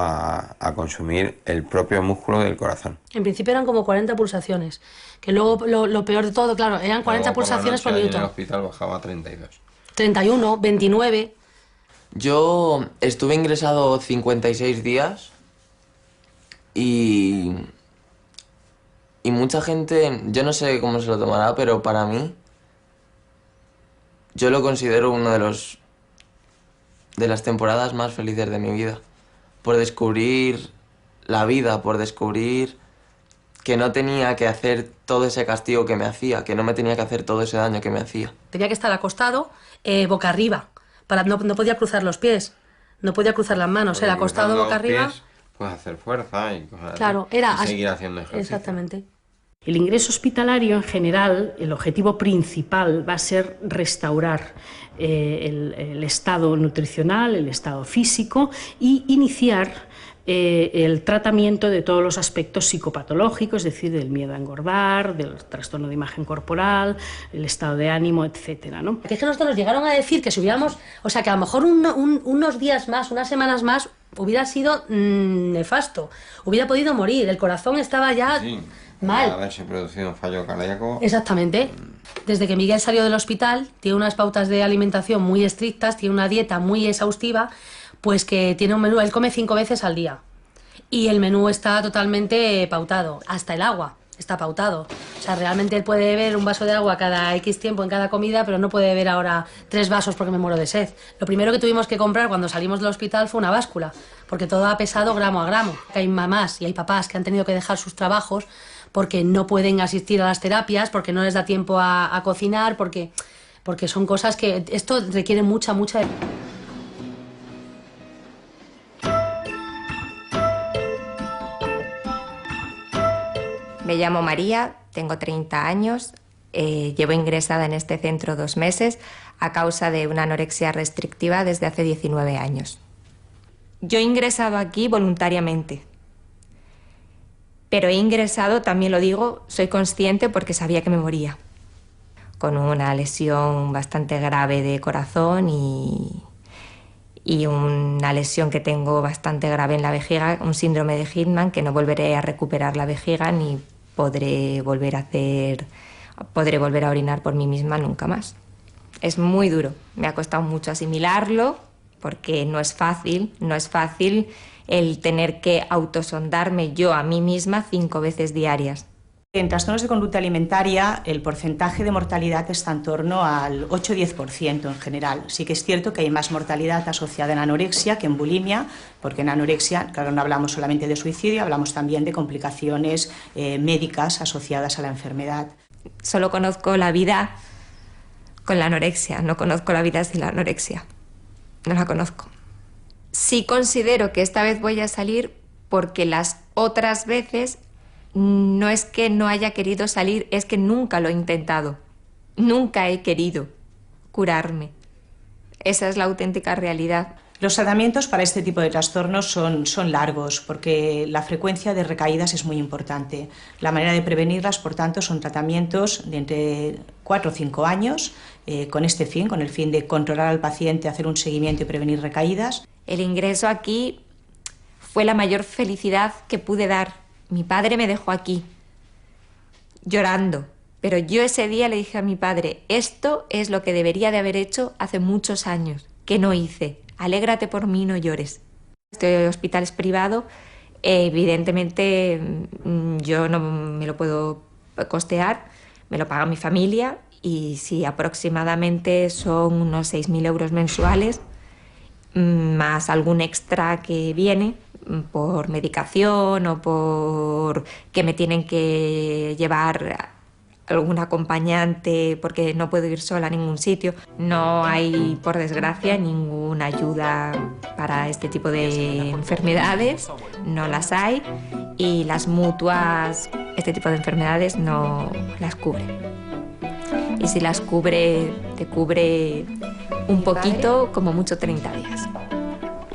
a consumir el propio músculo del corazón. En principio eran como 40 pulsaciones, que luego lo peor de todo, claro, eran 40 pulsaciones por minuto. En el hospital bajaba a 32. 31, 29... Yo estuve ingresado 56 días y mucha gente, yo no sé cómo se lo tomará, pero para mí, yo lo considero uno de las temporadas más felices de mi vida. Por descubrir la vida, por descubrir que no tenía que hacer todo ese castigo que me hacía, que no me tenía que hacer todo ese daño que me hacía. Tenía que estar acostado, boca arriba. No podía cruzar los pies, no podía cruzar las manos, era acostado boca arriba. Puedes hacer fuerza y cosas claro, así, era y seguir haciendo ejercicio. Exactamente. El ingreso hospitalario, en general, el objetivo principal va a ser restaurar el estado nutricional, el estado físico y iniciar el tratamiento de todos los aspectos psicopatológicos, es decir, del miedo a engordar, del trastorno de imagen corporal, el estado de ánimo, etcétera, ¿no? Es que nosotros nos llegaron a decir que si hubiéramos, o sea, que a lo mejor unos días más, unas semanas más, hubiera sido nefasto, hubiera podido morir, el corazón estaba ya... Sí. Mal. Haberse producido un fallo cardíaco. Exactamente. Desde que Miguel salió del hospital, tiene unas pautas de alimentación muy estrictas, tiene una dieta muy exhaustiva, pues que tiene un menú, él come 5 veces al día. Y el menú está totalmente pautado, hasta el agua está pautado. O sea, realmente él puede beber un vaso de agua cada X tiempo en cada comida, pero no puede beber ahora 3 vasos porque me muero de sed. Lo primero que tuvimos que comprar cuando salimos del hospital fue una báscula, porque todo ha pesado gramo a gramo. Hay mamás y hay papás que han tenido que dejar sus trabajos porque no pueden asistir a las terapias, porque no les da tiempo a cocinar, porque son cosas que... Esto requiere mucha... Me llamo María, tengo 30 años, llevo ingresada en este centro 2 meses a causa de una anorexia restrictiva desde hace 19 años. Yo he ingresado aquí voluntariamente. Pero he ingresado, también lo digo, soy consciente porque sabía que me moría. Con una lesión bastante grave de corazón y una lesión que tengo bastante grave en la vejiga, un síndrome de Hitman, que no volveré a recuperar la vejiga ni podré volver a orinar por mí misma nunca más. Es muy duro, me ha costado mucho asimilarlo porque no es fácil el tener que autosondarme yo a mí misma 5 veces diarias. En trastornos de conducta alimentaria el porcentaje de mortalidad está en torno al 8-10% en general. Sí que es cierto que hay más mortalidad asociada en anorexia que en bulimia, porque en anorexia, claro, no hablamos solamente de suicidio, hablamos también de complicaciones médicas asociadas a la enfermedad. Solo conozco la vida con la anorexia, no conozco la vida sin la anorexia. No la conozco. Sí considero que esta vez voy a salir porque las otras veces no es que no haya querido salir, es que nunca lo he intentado. Nunca he querido curarme. Esa es la auténtica realidad. Los tratamientos para este tipo de trastornos son largos porque la frecuencia de recaídas es muy importante. La manera de prevenirlas, por tanto, son tratamientos de entre 4 o 5 años con el fin de controlar al paciente, hacer un seguimiento y prevenir recaídas. El ingreso aquí fue la mayor felicidad que pude dar. Mi padre me dejó aquí, llorando. Pero yo ese día le dije a mi padre, esto es lo que debería de haber hecho hace muchos años, que no hice. Alégrate por mí, no llores. Este hospital es privado, evidentemente yo no me lo puedo costear, me lo paga mi familia y sí, aproximadamente son unos 6.000 euros mensuales, más algún extra que viene por medicación o por que me tienen que llevar algún acompañante porque no puedo ir sola a ningún sitio. No hay, por desgracia, ninguna ayuda para este tipo de enfermedades, no las hay, y las mutuas, este tipo de enfermedades no las cubren. Y si las cubre, te cubre un poquito, como mucho 30 días.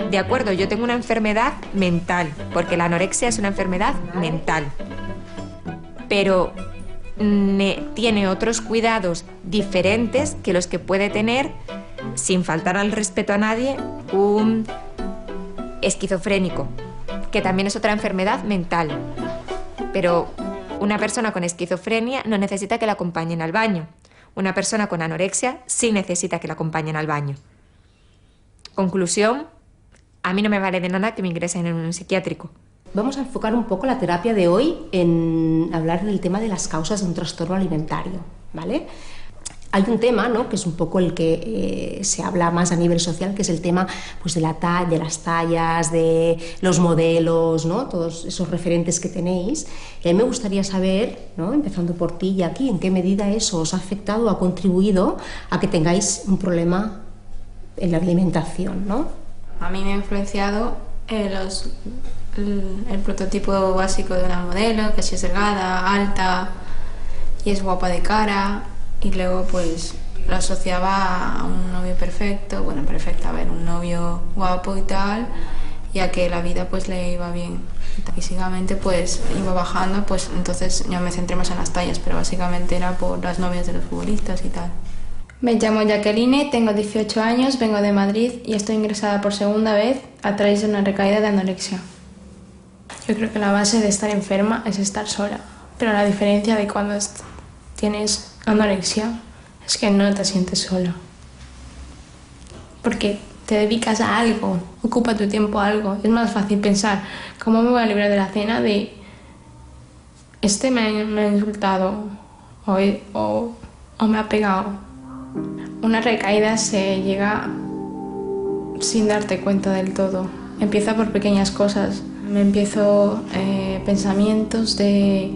De acuerdo, yo tengo una enfermedad mental, porque la anorexia es una enfermedad mental, pero tiene otros cuidados diferentes que los que puede tener, sin faltar al respeto a nadie, un esquizofrénico, que también es otra enfermedad mental. Pero una persona con esquizofrenia no necesita que la acompañen al baño. Una persona con anorexia sí necesita que la acompañen al baño. Conclusión, a mí no me vale de nada que me ingresen en un psiquiátrico. Vamos a enfocar un poco la terapia de hoy en hablar del tema de las causas de un trastorno alimentario, ¿vale? Hay un tema, ¿no?, que es un poco el que se habla más a nivel social, que es el tema pues, de las tallas, de los modelos, ¿no?, todos esos referentes que tenéis. Y a mí me gustaría saber, ¿no?, empezando por ti y aquí, en qué medida eso os ha afectado o ha contribuido a que tengáis un problema en la alimentación, ¿no? A mí me ha influenciado el prototipo básico de una modelo, que si es delgada, alta y es guapa de cara, y luego pues lo asociaba a un novio perfecto, bueno, perfecto, a ver, un novio guapo y tal, y a que la vida pues le iba bien. Físicamente pues iba bajando, pues entonces yo me centré más en las tallas, pero básicamente era por las novias de los futbolistas y tal. Me llamo Jacqueline, tengo 18 años, vengo de Madrid y estoy ingresada por segunda vez a través de una recaída de anorexia. Yo creo que la base de estar enferma es estar sola, pero la diferencia de cuando tienes anorexia es que no te sientes sola. Porque te dedicas a algo, ocupa tu tiempo a algo. Es más fácil pensar, ¿cómo me voy a librar de la cena de me ha insultado o me ha pegado? Una recaída se llega sin darte cuenta del todo. Empieza por pequeñas cosas. Me empiezo pensamientos de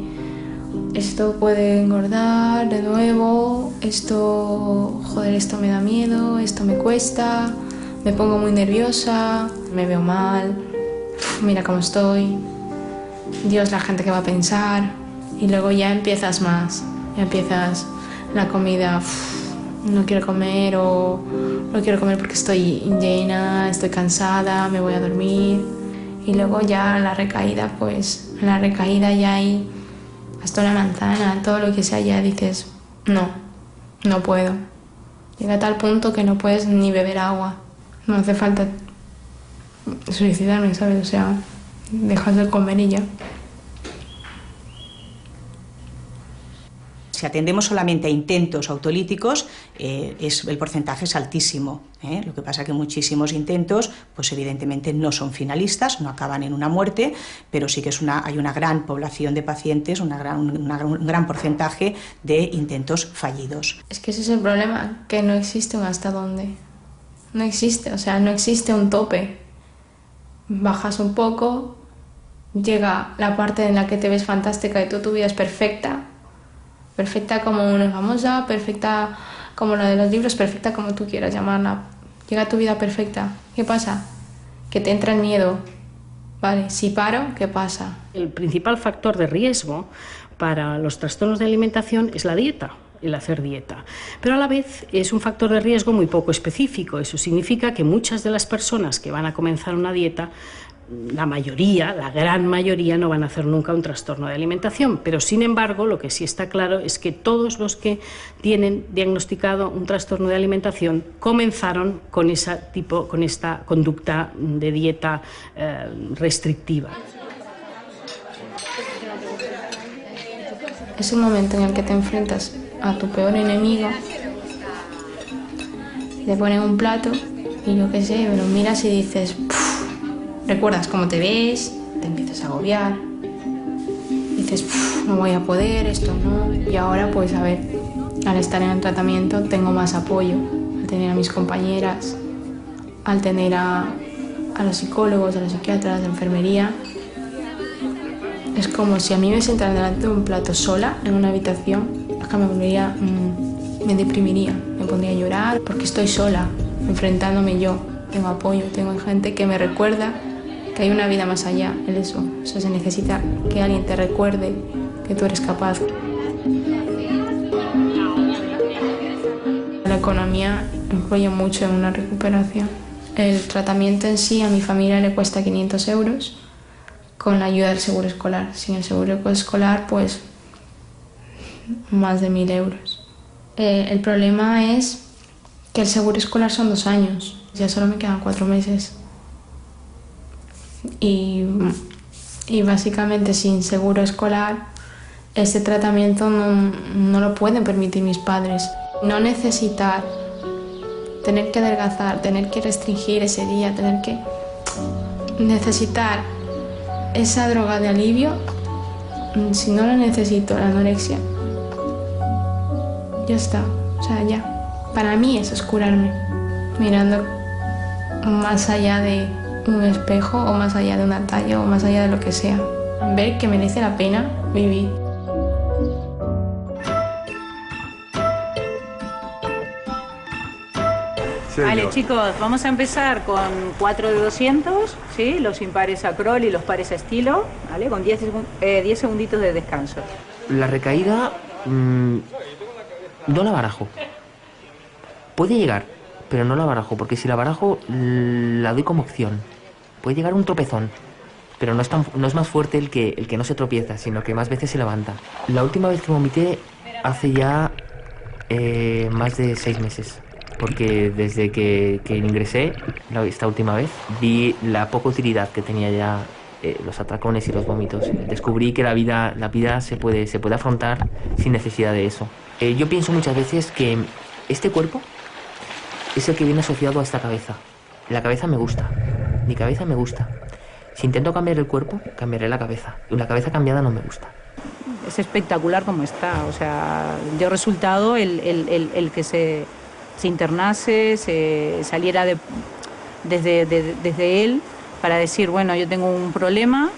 esto puede engordar de nuevo, esto me da miedo, esto me cuesta, me pongo muy nerviosa, me veo mal, mira cómo estoy, Dios, la gente que va a pensar. Y luego ya empiezas la comida, no quiero comer o no quiero comer porque estoy llena, estoy cansada, me voy a dormir. Y luego ya la recaída, pues en la recaída ya hay hasta una manzana, todo lo que sea, ya dices, no puedo. Llega a tal punto que no puedes ni beber agua. No hace falta suicidarme, ¿sabes? O sea, dejas de comer y ya. Si atendemos solamente a intentos autolíticos, el porcentaje es altísimo. Lo que pasa es que muchísimos intentos, pues evidentemente no son finalistas, no acaban en una muerte, pero sí que hay una gran población de pacientes, un gran porcentaje de intentos fallidos. Es que ese es el problema, que no existe un hasta dónde. No existe, o sea, no existe un tope. Bajas un poco, llega la parte en la que te ves fantástica y tu vida es perfecta. Perfecta como una famosa, perfecta como la de los libros, perfecta como tú quieras llamarla. Llega tu vida perfecta. ¿Qué pasa? Que te entra el miedo. Vale, si paro, ¿qué pasa? El principal factor de riesgo para los trastornos de alimentación es la dieta, el hacer dieta. Pero a la vez es un factor de riesgo muy poco específico. Eso significa que muchas de las personas que van a comenzar una dieta la mayoría, la gran mayoría, no van a hacer nunca un trastorno de alimentación, pero sin embargo lo que sí está claro es que todos los que tienen diagnosticado un trastorno de alimentación comenzaron con esta conducta de dieta restrictiva. Es un momento en el que te enfrentas a tu peor enemigo, te ponen un plato y yo qué sé, pero miras y dices, recuerdas cómo te ves, te empiezas a agobiar, dices, no voy a poder, esto no. Y ahora pues a ver, al estar en el tratamiento tengo más apoyo, al tener a mis compañeras, al tener a los psicólogos, a los psiquiatras, a la enfermería. Es como si a mí me sentaran delante de un plato sola en una habitación, es que me deprimiría, me pondría a llorar porque estoy sola, enfrentándome yo. Tengo apoyo, tengo gente que me recuerda que hay una vida más allá de eso. O sea, se necesita que alguien te recuerde que tú eres capaz. La economía influye mucho en una recuperación. El tratamiento en sí a mi familia le cuesta 500 euros con la ayuda del seguro escolar. Sin el seguro escolar, pues más de 1.000 euros. El problema es que el seguro escolar son 2 años. Ya solo me quedan 4 meses. Y básicamente sin seguro escolar, este tratamiento no lo pueden permitir mis padres. No necesitar, tener que adelgazar, tener que restringir ese día, tener que necesitar esa droga de alivio, si no la necesito, la anorexia, ya está, o sea, ya. Para mí eso es curarme, mirando más allá de un espejo o más allá de una talla o más allá de lo que sea. Ver que merece la pena vivir. Vale, chicos, vamos a empezar con 4 de 200, ¿sí? Los impares a crawl y los pares a estilo, ¿vale? Con 10 segunditos de descanso. La recaída no la barajo. Puede llegar, pero no la barajo, porque si la barajo la doy como opción. Puede llegar un tropezón, pero no es más fuerte el que no se tropieza, sino que más veces se levanta. La última vez que vomité hace ya más de 6 meses. Porque desde que ingresé, esta última vez, vi la poca utilidad que tenía ya los atracones y los vómitos. Descubrí que la vida se puede afrontar sin necesidad de eso. Yo pienso muchas veces que este cuerpo es el que viene asociado a esta cabeza. La cabeza me gusta, mi cabeza me gusta. Si intento cambiar el cuerpo, cambiaré la cabeza. La cabeza cambiada no me gusta. Es espectacular como está, o sea, dio resultado el que se internase, se saliera desde él para decir, bueno, yo tengo un problema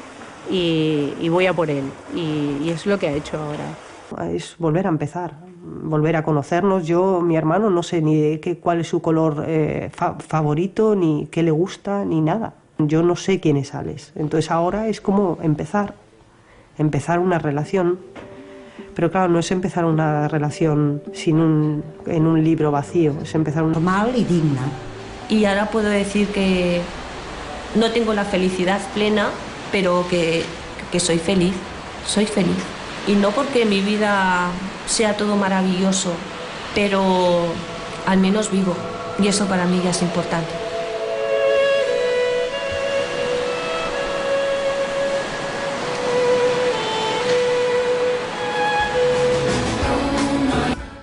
y voy a por él. Y es lo que ha hecho ahora. Es volver a empezar, volver a conocernos. Yo, mi hermano, no sé ni cuál es su color favorito, ni qué le gusta, ni nada. Yo no sé quién es Alex. Entonces ahora es como empezar una relación. Pero claro, no es empezar una relación en un libro vacío, es empezar una... Normal y digna. Y ahora puedo decir que no tengo la felicidad plena, pero que soy feliz, Y no porque mi vida sea todo maravilloso, pero al menos vivo. Y eso para mí ya es importante.